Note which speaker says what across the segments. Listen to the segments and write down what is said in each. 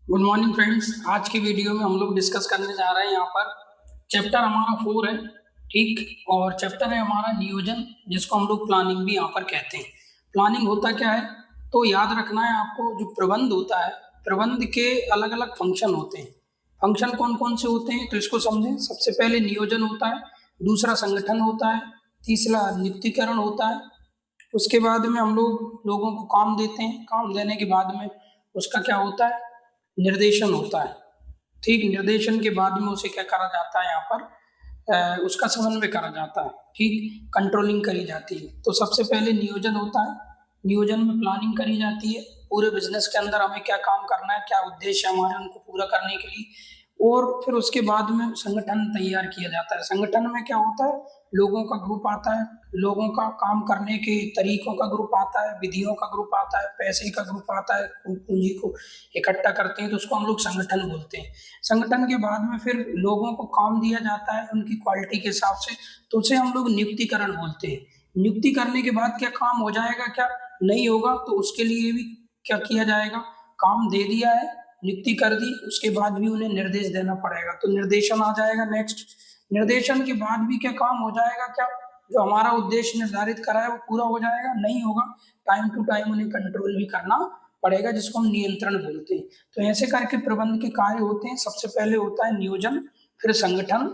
Speaker 1: Good morning friends. आज की video में हम लोग डिस्कस करने जा रहे हैं यहाँ पर चैप्टर हमारा 4 है, ठीक। और चैप्टर है हमारा नियोजन, जिसको हम लोग प्लानिंग भी यहाँ पर कहते हैं। प्लानिंग होता क्या है, तो याद रखना है आपको। जो प्रबंध होता है, प्रबंध के अलग अलग फंक्शन होते हैं। फंक्शन कौन कौन से होते हैं तो इसको समझें। सबसे पहले नियोजन होता है, दूसरा संगठन होता है, तीसरा नियुक्तिकरण होता है। उसके बाद में हम लोग लोगों को काम देते हैं, काम देने के बाद में उसका क्या होता है, निर्देशन होता है, ठीक। निर्देशन के बाद में उसे क्या करा जाता है, यहाँ पर उसका समन्वय करा जाता है, ठीक। कंट्रोलिंग करी जाती है। तो सबसे पहले नियोजन होता है, नियोजन में प्लानिंग करी जाती है। पूरे बिजनेस के अंदर हमें क्या काम करना है, क्या उद्देश्य हमारे, उनको पूरा करने के लिए। और फिर उसके बाद में संगठन तैयार किया जाता है। संगठन में क्या होता है, लोगों का ग्रुप आता है, लोगों का काम करने के तरीकों का ग्रुप आता है, विधियों का ग्रुप आता है, पैसे का ग्रुप आता है, पूंजी को इकट्ठा करते हैं, तो उसको हम लोग संगठन बोलते हैं। संगठन के बाद में फिर लोगों को काम दिया जाता है उनकी क्वालिटी के हिसाब से, तो उसे हम लोग नियुक्तिकरण बोलते हैं। नियुक्ति करने के बाद क्या काम हो जाएगा, क्या नहीं होगा, तो उसके लिए भी क्या किया जाएगा, काम दे दिया है, नियुक्ति कर दी, उसके बाद भी उन्हें निर्देश देना पड़ेगा, तो निर्देशन आ जाएगा नेक्स्ट। निर्देशन के बाद भी क्या काम हो जाएगा, क्या जो हमारा उद्देश्य निर्धारित करा है वो पूरा हो जाएगा, नहीं होगा, टाइम टू टाइम उन्हें कंट्रोल भी करना पड़ेगा, जिसको हम नियंत्रण बोलते हैं। तो ऐसे करके प्रबंध के कार्य होते हैं। सबसे पहले होता है नियोजन, फिर संगठन,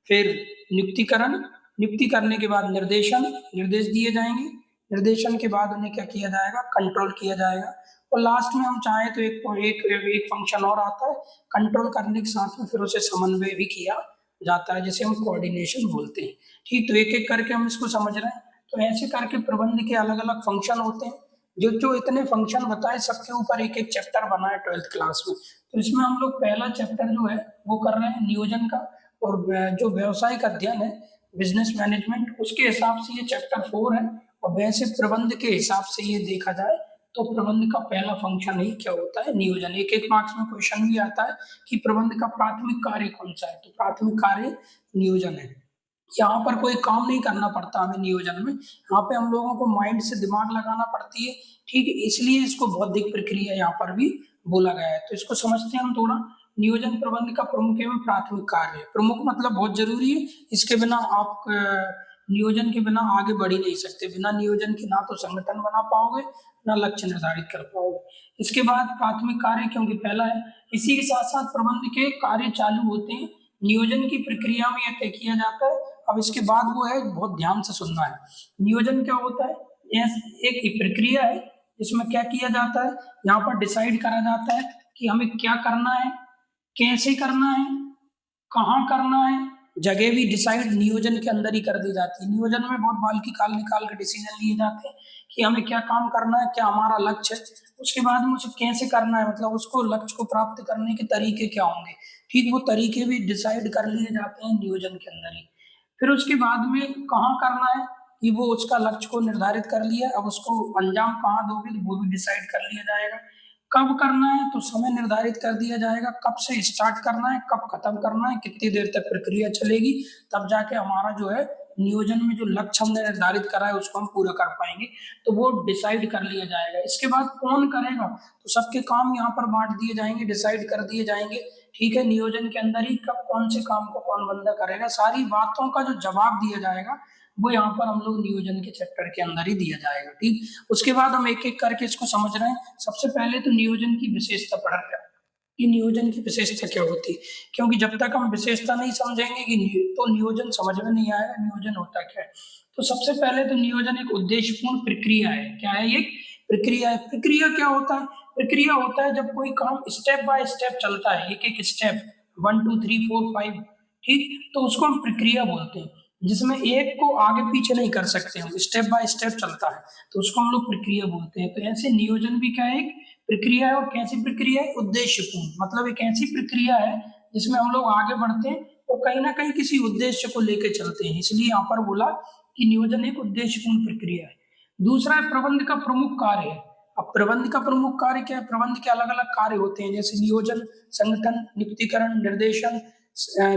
Speaker 1: फिर नियुक्तिकरण, नियुक्ति करने के बाद निर्देशन, निर्देश दिए जाएंगे, निर्देशन के बाद उन्हें क्या किया जाएगा, कंट्रोल किया जाएगा। और लास्ट में हम चाहें तो एक फंक्शन और आता है, कंट्रोल करने के साथ में फिर उसे समन्वय भी किया जाता है, जिसे हम कोऑर्डिनेशन बोलते हैं, ठीक। तो एक एक करके हम इसको समझ रहे हैं। तो ऐसे करके प्रबंध के अलग अलग फंक्शन होते हैं। जो जो इतने फंक्शन बताए, सबके ऊपर एक एक चैप्टर बना है 12th क्लास में। तो इसमें हम लोग पहला चैप्टर जो है वो कर रहे हैं नियोजन का। और जो व्यवसायिक अध्ययन है, बिजनेस मैनेजमेंट, उसके हिसाब से ये चैप्टर 4 है। और वैसे प्रबंध के हिसाब से ये देखा जाए तो प्रबंध का पहला फंक्शन ही क्या होता है, नियोजन। एक एक मार्क्स में क्वेश्चन भी आता है कि प्रबंध का प्राथमिक कार्य कौन सा है, तो प्राथमिक कार्य नियोजन है। यहाँ पर कोई काम नहीं करना पड़ता हमें नियोजन में, यहाँ पे हम लोगों को माइंड से दिमाग लगाना पड़ती है, ठीक है। इसलिए इसको बौद्धिक प्रक्रिया यहाँ पर भी बोला गया है। तो इसको समझते हैं हम थोड़ा। नियोजन प्रबंध का प्रमुख एवं प्राथमिक कार्य है। प्रमुख मतलब बहुत जरूरी है, इसके बिना आप नियोजन के बिना आगे बढ़ ही नहीं सकते। बिना नियोजन के ना तो संगठन बना पाओगे, ना लक्ष्य निर्धारित कर पाओगे। इसके बाद प्राथमिक कार्य, क्योंकि पहला है, इसी के साथ साथ प्रबंध के कार्य चालू होते हैं। नियोजन की प्रक्रिया में यह तय किया जाता है। अब इसके बाद वो है, बहुत ध्यान से सुनना है। नियोजन क्या होता है, यह एक प्रक्रिया है जिसमें क्या किया जाता है, यहाँ पर डिसाइड करा जाता है कि हमें क्या करना है, कैसे करना है, कहाँ करना है। जगह भी डिसाइड नियोजन के अंदर ही कर दी जाती है। नियोजन में बहुत बाल की खाल निकाल के डिसीजन लिए जाते हैं कि हमें क्या काम करना है, क्या हमारा लक्ष्य है। उसके बाद में उसे कैसे करना है, मतलब उसको लक्ष्य को प्राप्त करने के तरीके क्या होंगे, ठीक। वो तरीके भी डिसाइड कर लिए जाते हैं नियोजन के अंदर ही। फिर उसके बाद में कहाँ करना है, कि वो उसका लक्ष्य को निर्धारित कर लिया, अब उसको अंजाम कहाँ दोगे तो वो भी डिसाइड कर लिया जाएगा। कब करना है तो समय निर्धारित कर दिया जाएगा, कब से स्टार्ट करना है, कब खत्म करना है, कितनी देर तक प्रक्रिया चलेगी, तब जाके हमारा जो है नियोजन में जो लक्ष्य हमने निर्धारित करा है उसको हम पूरा कर पाएंगे। तो वो डिसाइड कर लिया जाएगा। इसके बाद कौन करेगा, तो सबके काम यहाँ पर बांट दिए जाएंगे, डिसाइड कर दिए जाएंगे, ठीक है। नियोजन के अंदर ही कब कौन से काम को कौन बंदा करेगा, सारी बातों का जो जवाब दिया जाएगा वो यहाँ पर हम लोग नियोजन के चैप्टर के अंदर ही दिया जाएगा, ठीक। उसके बाद हम एक एक करके इसको समझ रहे हैं। सबसे पहले तो नियोजन की विशेषता पढ़ रहे हैं कि नियोजन की विशेषता क्या होती है, क्योंकि जब तक हम विशेषता नहीं समझेंगे कि तो नियोजन समझ में नहीं आएगा नियोजन होता क्या है। तो सबसे पहले तो नियोजन एक उद्देश्यपूर्ण प्रक्रिया है। क्या है ये, प्रक्रिया है। प्रक्रिया क्या होता है, प्रक्रिया होता है जब कोई काम स्टेप बाय स्टेप चलता है, एक एक स्टेप, 1 2 3 4 5, ठीक। तो उसको हम प्रक्रिया बोलते हैं, जिसमें एक को आगे पीछे नहीं कर सकते हम, स्टेप बाय स्टेप चलता है, तो उसको हम लोग प्रक्रिया बोलते हैं। तो ऐसे नियोजन भी क्या है, एक प्रक्रिया है। और कैसी प्रक्रिया है, उद्देश्यपूर्ण, मतलब एक ऐसी प्रक्रिया है जिसमें हम लोग आगे बढ़ते हैं और कहीं ना कहीं किसी उद्देश्य को लेकर चलते हैं, इसलिए यहाँ पर बोला कि नियोजन एक उद्देश्यपूर्ण प्रक्रिया है। दूसरा है प्रबंध का प्रमुख कार्य है। अब प्रबंध का प्रमुख कार्य क्या है, प्रबंध के अलग अलग कार्य होते हैं, जैसे नियोजन, संगठन, नियुक्तिकरण, निर्देशन,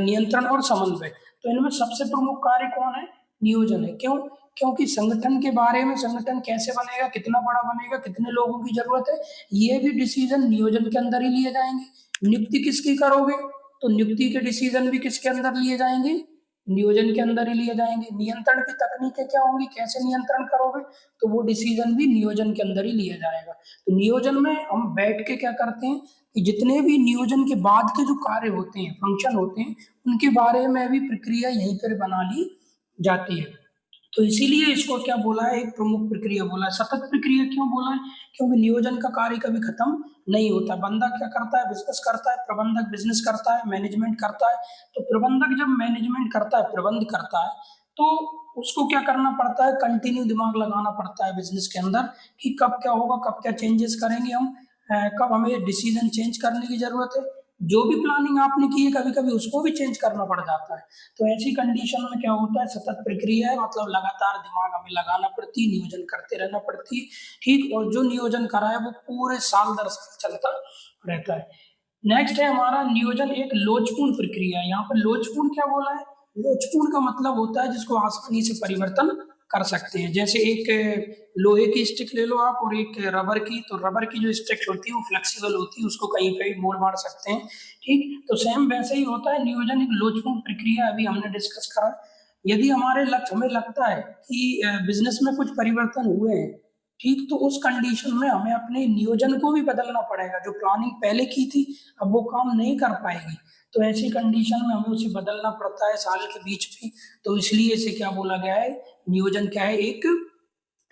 Speaker 1: नियंत्रण और समन्वय। तो इनमें सबसे प्रमुख कार्य कौन है, नियोजन है। क्यों, क्योंकि संगठन के बारे में, संगठन कैसे बनेगा, कितना बड़ा बनेगा, कितने लोगों की जरूरत है, ये भी डिसीजन नियोजन के अंदर ही लिए जाएंगे। नियुक्ति किसकी करोगे तो नियुक्ति के डिसीजन भी किसके अंदर लिए जाएंगे, नियोजन के अंदर ही लिए जाएंगे। नियंत्रण की तकनीकें क्या होंगी, कैसे नियंत्रण करोगे, तो वो डिसीजन भी नियोजन के अंदर ही लिया जाएगा। तो नियोजन में हम बैठ के क्या करते हैं कि जितने भी नियोजन के बाद के जो कार्य होते हैं, फंक्शन होते हैं, उनके बारे में भी प्रक्रिया यहीं पर बना ली जाती है। तो इसीलिए इसको क्या बोला है, एक प्रमुख प्रक्रिया बोला है। सतत प्रक्रिया क्यों बोला है, क्योंकि नियोजन का कार्य कभी खत्म नहीं होता। बंदा क्या करता है, बिजनेस करता है, प्रबंधक बिजनेस करता है, मैनेजमेंट करता है। तो प्रबंधक जब मैनेजमेंट करता है, प्रबंध करता है, तो उसको क्या करना पड़ता है, कंटिन्यू दिमाग लगाना पड़ता है बिजनेस के अंदर कि कब क्या होगा, कब क्या चेंजेस करेंगे हम, कब हमें डिसीजन चेंज करने की जरूरत है। जो भी प्लानिंग आपने की है कभी कभी उसको भी चेंज करना पड़ जाता है। तो ऐसी कंडीशन में क्या होता है, सतत प्रक्रिया है, मतलब लगातार दिमाग हमें लगाना पड़ती है, नियोजन करते रहना पड़ती है, ठीक। और जो नियोजन करा है वो पूरे साल दर साल चलता रहता है। नेक्स्ट है हमारा नियोजन एक लोचपूर्ण प्रक्रिया है। यहाँ पर लोचपूर्ण क्या बोला है, लोचपूर्ण का मतलब होता है जिसको आसानी से परिवर्तन कर सकते हैं। जैसे एक लोहे की स्टिक ले लो आप और एक रबर की, तो रबर की जो स्टिक होती है वो फ्लेक्सिबल होती है, उसको कहीं पे भी मोड़ मार सकते हैं, ठीक। तो सेम वैसे ही होता है नियोजन एक लोचपूर्ण प्रक्रिया, अभी हमने डिस्कस करा। यदि हमारे लक्ष्य, हमें लगता है कि बिजनेस में कुछ परिवर्तन हुए हैं, ठीक, तो उस कंडीशन में हमें अपने नियोजन को भी बदलना पड़ेगा। जो प्लानिंग पहले की थी अब वो काम नहीं कर पाएगी, तो ऐसी कंडीशन में हमें उसे बदलना पड़ता है साल के बीच में। तो इसलिए इसे क्या बोला गया है, नियोजन क्या है, एक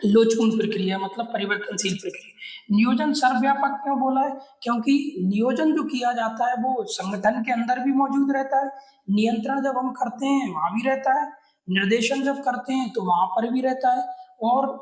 Speaker 1: लोचपूर्ण प्रक्रिया, मतलब परिवर्तनशील प्रक्रिया। नियोजन सर्वव्यापक क्यों बोला है, क्योंकि नियोजन जो किया जाता है वो संगठन के अंदर भी मौजूद रहता है, नियंत्रण जब हम करते हैं वहां भी रहता है, निर्देशन जब करते हैं तो वहां पर भी रहता है, और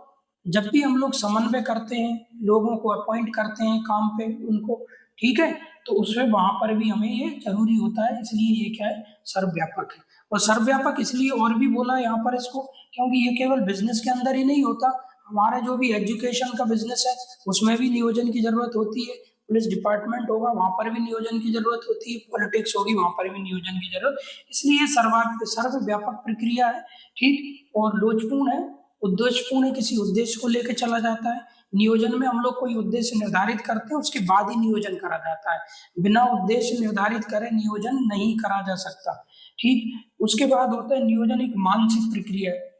Speaker 1: जब भी हम लोग समन्वय करते हैं, लोगों को अपॉइंट करते हैं काम पे उनको, ठीक है, तो उसमें वहां पर भी हमें ये जरूरी होता है। इसलिए ये क्या है, सर्वव्यापक है। और सर्वव्यापक इसलिए और भी बोला है यहाँ पर इसको, क्योंकि ये केवल बिजनेस के अंदर ही नहीं होता, हमारे जो भी एजुकेशन का बिजनेस है उसमें भी नियोजन की जरूरत होती है, पुलिस डिपार्टमेंट होगा वहां पर भी नियोजन की जरूरत होती है, पॉलिटिक्स होगी वहां पर भी नियोजन की जरूरत, इसलिए सर्वव्यापक प्रक्रिया है, ठीक। और लोचपूर्ण है, उद्देश्यपूर्ण है, किसी उद्देश्य को लेकर चला जाता है। नियोजन में हम लोग कोई उद्देश्य निर्धारित करते हैं उसके बाद ही नियोजन करा जाता है, बिना उद्देश्य निर्धारित करे नियोजन नहीं करा जा सकता, ठीक। उसके बाद होता है नियोजन एक मानसिक प्रक्रिया है।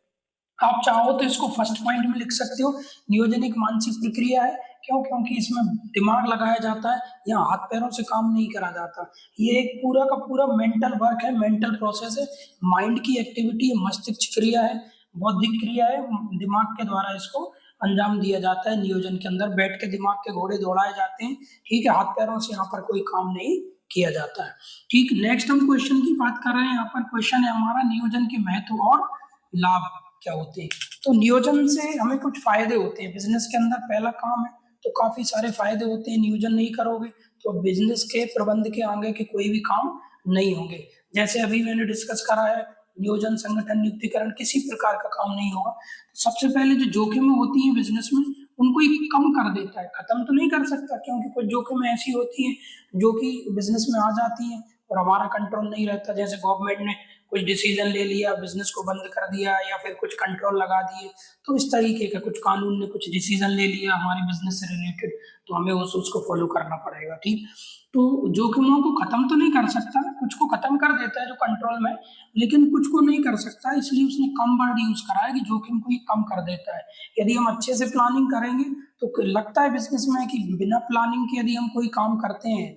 Speaker 1: आप चाहो तो इसको फर्स्ट पॉइंट में लिख सकते हो, नियोजन एक मानसिक प्रक्रिया है। क्यों, क्योंकि इसमें दिमाग लगाया जाता है, यहाँ हाथ पैरों से काम नहीं करा जाता। ये एक पूरा का पूरा मेंटल वर्क है, मेंटल प्रोसेस है, माइंड की एक्टिविटी है, मस्तिष्क क्रिया है, बौद्धिक क्रिया है, दिमाग के द्वारा इसको अंजाम दिया जाता है। नियोजन के अंदर बैठ के दिमाग के घोड़े दौड़ाए जाते हैं, ठीक है, हाथ पैरों से यहाँ पर कोई काम नहीं किया जाता है, ठीक। नेक्स्ट हम क्वेश्चन की बात कर रहे हैं, यहाँ पर क्वेश्चन है हमारा नियोजन के महत्व और लाभ क्या होते हैं। तो नियोजन से हमें कुछ फायदे होते हैं बिजनेस के अंदर, पहला काम है तो काफी सारे फायदे होते हैं। नियोजन नहीं करोगे तो बिजनेस के प्रबंध के आगे के कोई भी काम नहीं होंगे। जैसे अभी मैंने डिस्कस करा है, नियोजन, संगठन, नियुक्तिकरण, किसी प्रकार का काम नहीं होगा। तो सबसे पहले जो जोखिम होती है बिजनेस में उनको ही कम कर देता है, खत्म तो नहीं कर सकता, क्योंकि कुछ जोखिम ऐसी होती है जो कि बिजनेस में आ जाती है और हमारा कंट्रोल नहीं रहता। जैसे गवर्नमेंट ने कुछ डिसीजन ले लिया, बिजनेस को बंद कर दिया, या फिर कुछ कंट्रोल लगा दिए, तो इस तरीके का कुछ कानून ने कुछ डिसीजन ले लिया हमारे बिजनेस से रिलेटेड, तो हमें उसको फॉलो करना पड़ेगा, ठीक। तो जोखिमों को खत्म तो नहीं कर सकता, कुछ को खत्म कर देता है जो कंट्रोल में, लेकिन कुछ को नहीं कर सकता, इसलिए उसने कम वर्ड यूज करा है कि जोखिम को ही कम कर देता है। यदि हम अच्छे से प्लानिंग करेंगे तो लगता है बिजनेस में कि बिना प्लानिंग के यदि हम कोई काम करते हैं,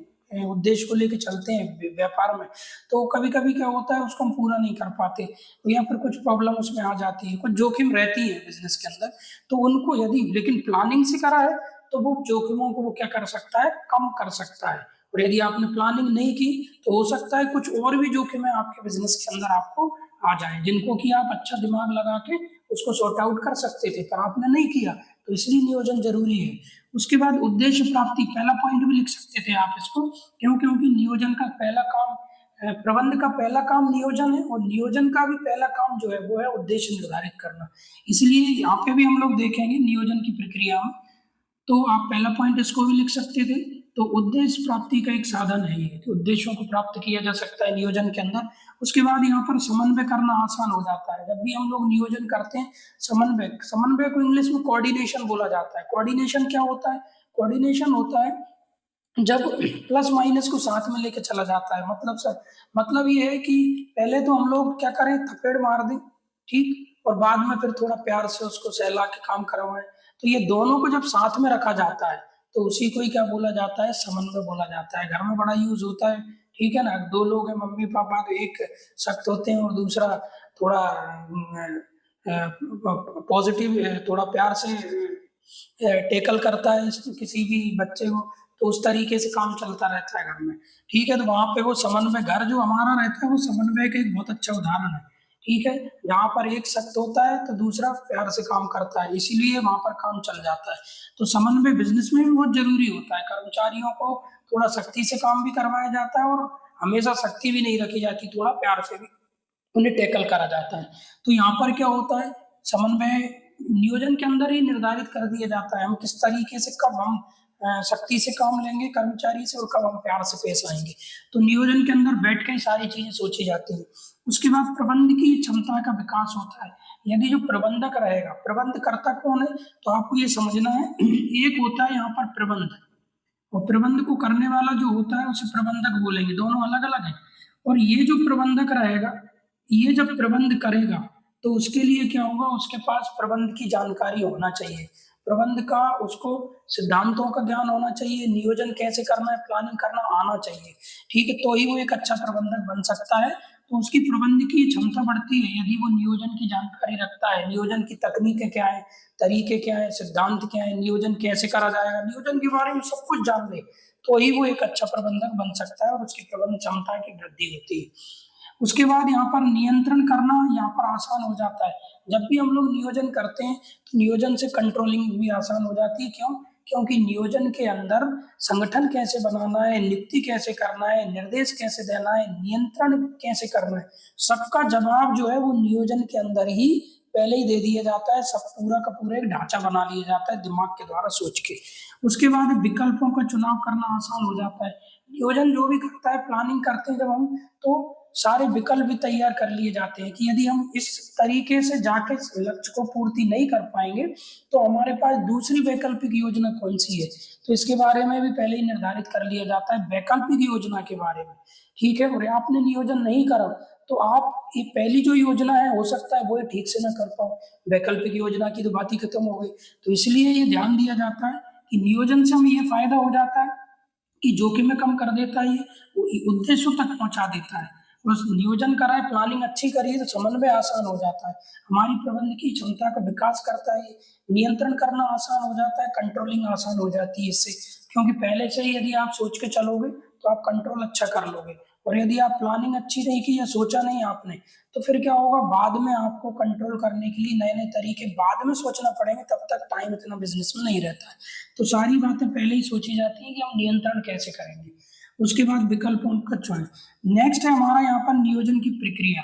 Speaker 1: उद्देश्य को लेके चलते हैं व्यापार में, तो कभी कभी क्या होता है उसको हम पूरा नहीं कर पाते, या फिर कुछ प्रॉब्लम उसमें आ जाती है, कुछ जोखिम रहती है बिजनेस के अंदर, तो उनको यदि लेकिन प्लानिंग से करा है तो वो जोखिमों को वो क्या कर सकता है, कम कर सकता है। और यदि आपने प्लानिंग नहीं की तो हो सकता है कुछ और भी जोखिम है आपके बिजनेस के अंदर आपको आ जाए, जिनको कि आप अच्छा दिमाग लगा के उसको सॉर्ट आउट कर सकते थे, पर आपने नहीं किया, तो इसलिए नियोजन जरूरी है। उसके बाद उद्देश्य प्राप्ति, पहला पॉइंट भी लिख सकते थे आप इसको, क्यों, क्योंकि नियोजन का पहला काम, प्रबंध का पहला काम नियोजन है, और नियोजन का भी पहला काम जो है वो है उद्देश्य निर्धारित करना। इसलिए यहाँ पे भी हम लोग देखेंगे नियोजन की प्रक्रिया में, तो आप पहला पॉइंट इसको भी लिख सकते थे, तो उद्देश्य प्राप्ति का एक साधन है ये, तो उद्देश्यों को प्राप्त किया जा सकता है नियोजन के अंदर। उसके बाद यहाँ पर समन्वय करना आसान हो जाता है। जब भी हम लोग नियोजन करते हैं, समन्वय को इंग्लिश में कोऑर्डिनेशन बोला जाता है। कोऑर्डिनेशन क्या होता है? कोऑर्डिनेशन होता है जब प्लस माइनस को साथ में लेके चला जाता है। मतलब ये है कि पहले तो हम लोग क्या करें, थपेड़ मार दें, ठीक, और बाद में फिर थोड़ा प्यार से उसको सहला के काम करवाएं। तो ये दोनों को जब साथ में रखा जाता है तो उसी को ही क्या बोला जाता है? समन्वय बोला जाता है। घर में बड़ा यूज होता है, ठीक है ना। दो लोग हैं, मम्मी पापा, तो एक सख्त होते हैं और दूसरा थोड़ा पॉजिटिव, थोड़ा प्यार से टेकल करता है किसी भी बच्चे को, तो उस तरीके से काम चलता रहता है घर में, ठीक है। तो वहां पे वो समन्वय, घर जो हमारा रहता है वो समन्वय का एक बहुत अच्छा उदाहरण है, ठीक है। जहाँ पर एक सख्त होता है तो दूसरा प्यार से काम करता है, इसीलिए वहां पर काम चल जाता है। तो समन्वय बिजनेस में भी बहुत जरूरी होता है। कर्मचारियों को थोड़ा सख्ती से काम भी करवाया जाता है और हमेशा सख्ती भी नहीं रखी जाती, थोड़ा प्यार से भी उन्हें टैकल करा जाता है। तो यहाँ पर क्या होता है, समन्वय नियोजन के अंदर ही निर्धारित कर दिया जाता है हम किस तरीके से, कब हम सख्ती से काम लेंगे कर्मचारी से और कब हम प्यार से पेश आएंगे। तो नियोजन के अंदर बैठ के सारी चीजें सोची जाती हैं। उसके बाद प्रबंध की क्षमता का विकास होता है। यदि जो प्रबंधक रहेगा, प्रबंधकर्ता कौन है, तो आपको ये समझना है। एक होता है यहाँ पर प्रबंध, और प्रबंध को करने वाला जो होता है उसे प्रबंधक बोलेंगे, दोनों अलग अलग है। और ये जो प्रबंधक रहेगा, ये जब प्रबंध करेगा तो उसके लिए क्या होगा, उसके पास प्रबंध की जानकारी होना चाहिए, प्रबंध का उसको सिद्धांतों का ज्ञान होना चाहिए, नियोजन कैसे करना है, प्लानिंग करना आना चाहिए, ठीक है। तो ही वो एक अच्छा प्रबंधक बन सकता है। तो उसकी प्रबंध की क्षमता बढ़ती है यदि वो नियोजन की जानकारी रखता है, नियोजन की तकनीकें क्या है, तरीके क्या है, सिद्धांत क्या है, नियोजन कैसे करा जाएगा, नियोजन के बारे में सब कुछ जान ले, तो ही वो एक अच्छा प्रबंधक बन सकता है और उसकी प्रबंध क्षमता की वृद्धि होती है। उसके बाद यहाँ पर नियंत्रण करना यहाँ पर आसान हो जाता है। जब भी हम लोग नियोजन करते हैं तो नियोजन से कंट्रोलिंग भी आसान हो जाती है। क्यों? क्योंकि नियोजन के अंदर संगठन कैसे बनाना है, नियुक्ति कैसे करना है, निर्देश कैसे देना है, नियंत्रण कैसे करना है, सबका जवाब जो है वो नियोजन के अंदर ही पहले ही दे दिया जाता है। सब पूरा का पूरा एक ढांचा बना लिया जाता है दिमाग के द्वारा सोच के। उसके बाद विकल्पों का चुनाव करना आसान हो जाता है। नियोजन जो भी करता है, प्लानिंग करते हैं जब हम, तो सारे विकल्प भी तैयार कर लिए जाते हैं कि यदि हम इस तरीके से जाके लक्ष्य को पूर्ति नहीं कर पाएंगे तो हमारे पास दूसरी वैकल्पिक योजना कौन सी है, तो इसके बारे में भी पहले ही निर्धारित कर लिया जाता है, वैकल्पिक योजना के बारे में, ठीक है। और आपने नियोजन नहीं करा तो आप ये पहली जो योजना है हो सकता है वो ठीक से ना कर पाओ, वैकल्पिक योजना की तो बात ही खत्म हो गई। तो इसलिए ये ध्यान दिया जाता है कि नियोजन से हमें ये फायदा हो जाता है कि जोखिम में कम कर देता है, ये उद्देश्यों तक पहुंचा देता है। बस नियोजन कराए, प्लानिंग अच्छी करिए तो समन्वय आसान हो जाता है, हमारी प्रबंध की क्षमता का विकास करता है, नियंत्रण करना आसान हो जाता है, कंट्रोलिंग आसान हो जाती है इससे। क्योंकि पहले से ही यदि आप सोच के चलोगे तो आप कंट्रोल अच्छा कर लोगे, और यदि आप प्लानिंग अच्छी नहीं की या सोचा नहीं आपने, तो फिर क्या होगा, बाद में आपको कंट्रोल करने के लिए नए नए तरीके बाद में सोचना पड़ेंगे, तब तक टाइम इतना बिजनेस में नहीं रहता है। तो सारी बातें पहले ही सोची जाती हैं कि हम नियंत्रण कैसे करेंगे। उसके बाद विकल्पों का चॉइस। नेक्स्ट है हमारा यहाँ पर नियोजन की प्रक्रिया।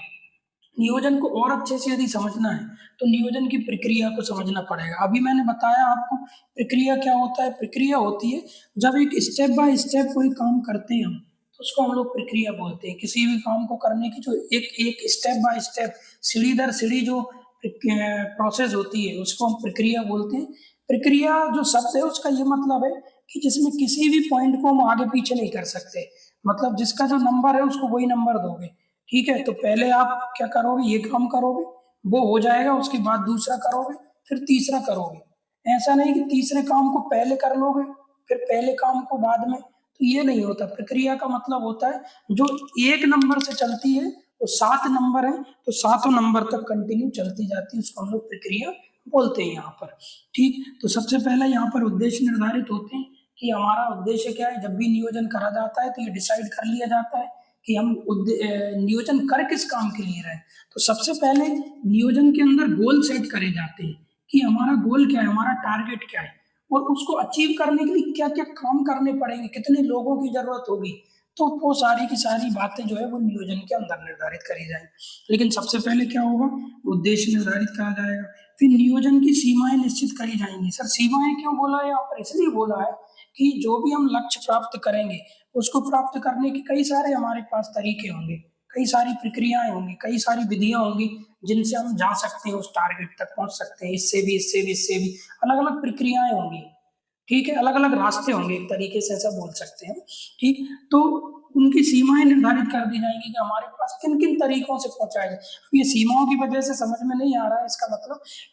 Speaker 1: नियोजन को और अच्छे से यदि समझना है तो नियोजन की प्रक्रिया को समझना पड़ेगा। अभी मैंने बताया आपको प्रक्रिया क्या होता है। प्रक्रिया होती है जब एक स्टेप बाय स्टेप कोई काम करते हैं हम, तो उसको हम लोग प्रक्रिया बोलते हैं। किसी भी काम को करने की जो एक एक स्टेप बाय स्टेप, सीढ़ी दर सीढ़ी जो प्रोसेस होती है उसको हम प्रक्रिया बोलते हैं। प्रक्रिया जो शब्द है उसका ये मतलब है कि जिसमें किसी भी पॉइंट को हम आगे पीछे नहीं कर सकते, मतलब जिसका जो नंबर है उसको वही नंबर दोगे, ठीक है। तो पहले आप क्या करोगे, ये काम करोगे, वो हो जाएगा, उसके बाद दूसरा करोगे, फिर तीसरा करोगे। ऐसा नहीं कि तीसरे काम को पहले कर लोगे फिर पहले काम को बाद में, तो ये नहीं होता। प्रक्रिया का मतलब होता है जो एक नंबर से चलती है, वो 7 नंबर है तो 7 नंबर तक कंटिन्यू चलती जाती है, उसको हम लोग प्रक्रिया बोलते हैं यहाँ पर, ठीक। तो सबसे पहले यहाँ पर उद्देश्य निर्धारित होते हैं कि हमारा उद्देश्य क्या है। जब भी नियोजन करा जाता है तो ये डिसाइड कर लिया जाता है कि हम नियोजन कर किस काम के लिए रहे। तो सबसे पहले नियोजन के अंदर गोल सेट करे जाते हैं कि हमारा गोल क्या है, हमारा टारगेट क्या है, और उसको अचीव करने के लिए क्या क्या काम करने पड़ेंगे, कितने लोगों की जरूरत होगी। तो वो सारी की सारी बातें जो है वो नियोजन के अंदर निर्धारित करी जाएंगी। लेकिन सबसे पहले क्या होगा, उद्देश्य निर्धारित करा जाएगा, फिर नियोजन की सीमाएं निश्चित करी जाएंगी। सर सीमाएं क्यों बोला है यहाँ पर, इसलिए बोला है कि जो भी हम लक्ष्य प्राप्त करेंगे, उसको प्राप्त करने के कई सारे हमारे पास तरीके होंगे, कई सारी प्रक्रियाएँ होंगी, कई सारी विधियाँ होंगी, जिनसे हम जा सकते हैं, उस टारगेट तक पहुँच सकते हैं। इससे भी अलग-अलग प्रक्रियाएँ होंगी। ठीक है, अलग-अलग रास्ते होंगे, एक तरीके से ऐसा बोल सकते हैं, ठीक? तो उनकी सीमाएँ निर्धारित कर दी जाएँगी कि हमारे पास किन-किन तरीकों से पहुँचाया जाए। ये सीमाओं की वजह से समझ में नहीं आ रहा है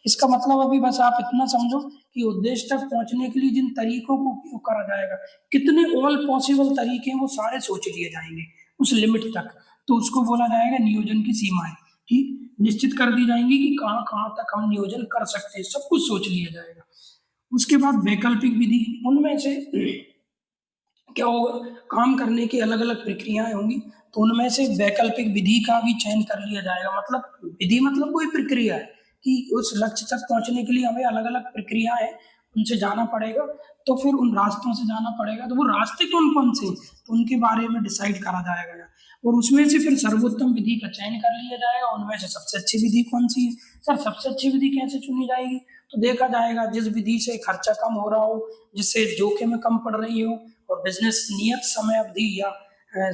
Speaker 1: इसका मतलब अभी बस आप इतना समझो कि उद्देश्य तक पहुँचने के लिए जिन तरीकों का उपयोग करा जाएगा, कितने ऑल पॉसिबल तरीके हैं, वो सारे सोच लिए जाएँगे, उस लिमिट तक। तो उसको बोला जाएगा नियोजन की सीमाएँ, ठीक? निश्चित कर दी जाएँगी कि कहाँ-कहाँ तक हम नियोजन कर सकते हैं, सब कुछ सोच लिया जाएगा। उसके बाद वैकल्पिक विधि, उनमें से क्या होगा, काम करने की अलग-अलग प्रक्रियाएँ होंगी, तो उनमें से वैकल्पिक विधि का भी चयन कर लिया जाएगा। मतलब विधि मतलब कोई प्रक्रिया है कि उस लक्ष्य तक पहुँचने के लिए हमें अलग-अलग प्रक्रियाएँ हैं, उनसे जाना पड़ेगा, तो फिर उन रास्तों से जाना पड़ेगा, तो वो रास्ते कौन-कौन से हैं, तो उनके बारे में डिसाइड करा जाएगा और उसमें से फिर सर्वोत्तम विधि का चयन कर लिया जाएगा, उनमें से सबसे अच्छी विधि कौन-सी है? सर सबसे अच्छी विधि कैसे चुनी जाएगी? तो देखा जाएगा जिस विधि से खर्चा कम हो रहा हो, जिससे जोखिम कम पड़ रही हो और बिज़नेस नियत समय अवधि या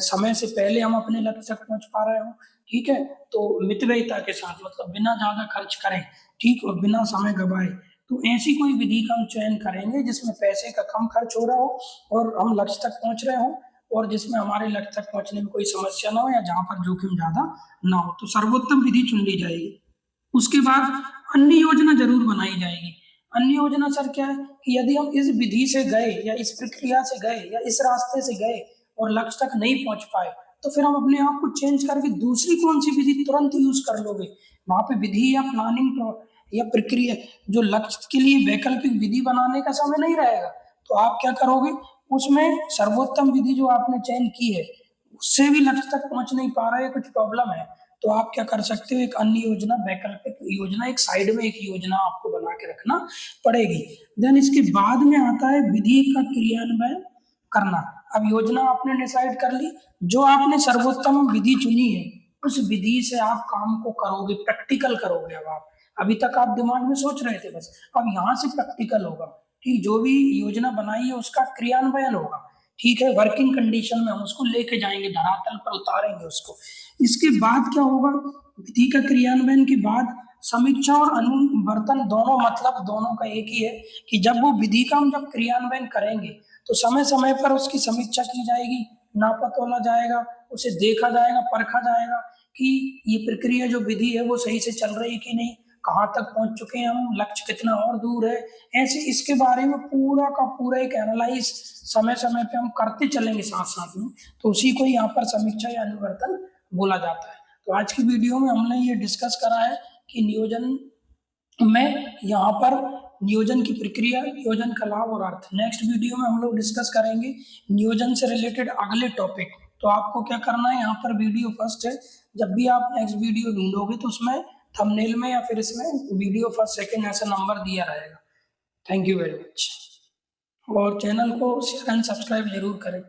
Speaker 1: समय से पहले हम अपने लक्ष्य तक पहुँच पा रहे हों, ठीक है? तो मितव्ययिता के साथ मतलब बिना ज़्यादा खर्च करें, ठीक? और बिना समय गँवाए, तो ऐसी कोई विधि का हम चयन करेंगे जिसमें पैसे का कम खर्च हो रहा हो और हम लक्ष्य तक पहुँच रहे हों और जिसमें हमारे लक्ष्य तक पहुँचने में कोई समस्या ना हो या जहाँ पर जोखिम ज़्यादा ना हो, तो सर्वोत्तम विधि चुन ली जाएगी। उसके बाद अन्य योजना ज़रूर बनाई जाएगी। अन्य योजना सर क्या है कि यदि हम इस विधि से गए या इस प्रक्रिया से गए या इस रास्ते से गए और लक्ष्य तक नहीं पहुँच पाए, तो फिर हम अपने आप को चेंज करके दूसरी कौन-सी विधि तुरंत यूज़ कर लोगे। वहाँ पे विधि या प्लानिंग या प्रक्रिया जो लक्ष्य के लिए वैकल्पिक विधि बनाने का समय नहीं रहेगा। तो आप क्या करोगे, उसमें सर्वोत्तम विधि जो आपने चयन की है, उससे भी लक्ष्य तक पहुँच नहीं पा रहा है, कुछ प्रॉब्लम है, तो आप क्या कर सकते हो, एक अन्य योजना, वैकल्पिक योजना, एक साइड में एक योजना आपको बना के रखना पड़ेगी। देन इसके बाद में आता है विधि का क्रियान्वयन करना। अब योजना आपने डिसाइड कर ली, जो आपने सर्वोत्तम विधि चुनी है, उस विधि से आप काम को करोगे, प्रैक्टिकल करोगे अब आप। अभी तक आप दिमाग में सोच रहे थे बस, अब यहाँ से प्रैक्टिकल होगा, ठीक? जो भी योजना बनाई है उसका क्रियान्वयन होगा, ठीक है? वर्किंग कंडीशन में हम उसको लेके जाएँगे, धरातल पर उतारेंगे उसको। इसके बाद क्या होगा, विधि का क्रियान्वयन के बाद समीक्षा और अनुवर्तन दोनों, मतलब दोनों का एक ही है कि जब वो विधि का हम जब क्रियान्वयन करेंगे, तो समय-समय पर उसकी समीक्षा की जाएगी, नापा-तोला जाएगा, उसे देखा जाएगा, परखा जाएगा कि ये प्रक्रिया जो विधि है वो सही से चल रही है कि नहीं, कहाँ तक पहुँच चुके हैं हम, लक्ष्य कितना और दूर है। ऐसे इसके बारे में पूरा का पूरा एक एनालाइज़ समय-समय पे हम करते चलेंगे साथ-साथ में, तो उसी को यहाँ पर समीक्षा या अनुवर्तन बोला जाता है। तो आज की वीडियो में हमने ये डिस्कस करा है कि नियोजन में यहाँ पर नियोजन की प्रक्रिया, नियोजन का लाभ और अर्थ। नेक्स्ट वीडियो में हम लोग डिस्कस करेंगे नियोजन से रिलेटेड अगले टॉपिक। तो आपको क्या करना है, यहाँ पर वीडियो फर्स्ट है, जब भी आप नेक्स्ट वीडियो ढूंढोगे तो उसमें थंबनेल में या फिर इसमें वीडियो फर्स्ट सेकंड ऐसा नंबर दिया रहेगा। थैंक यू वेरी मच और चैनल को शेयर एंड सब्सक्राइब जरूर करें।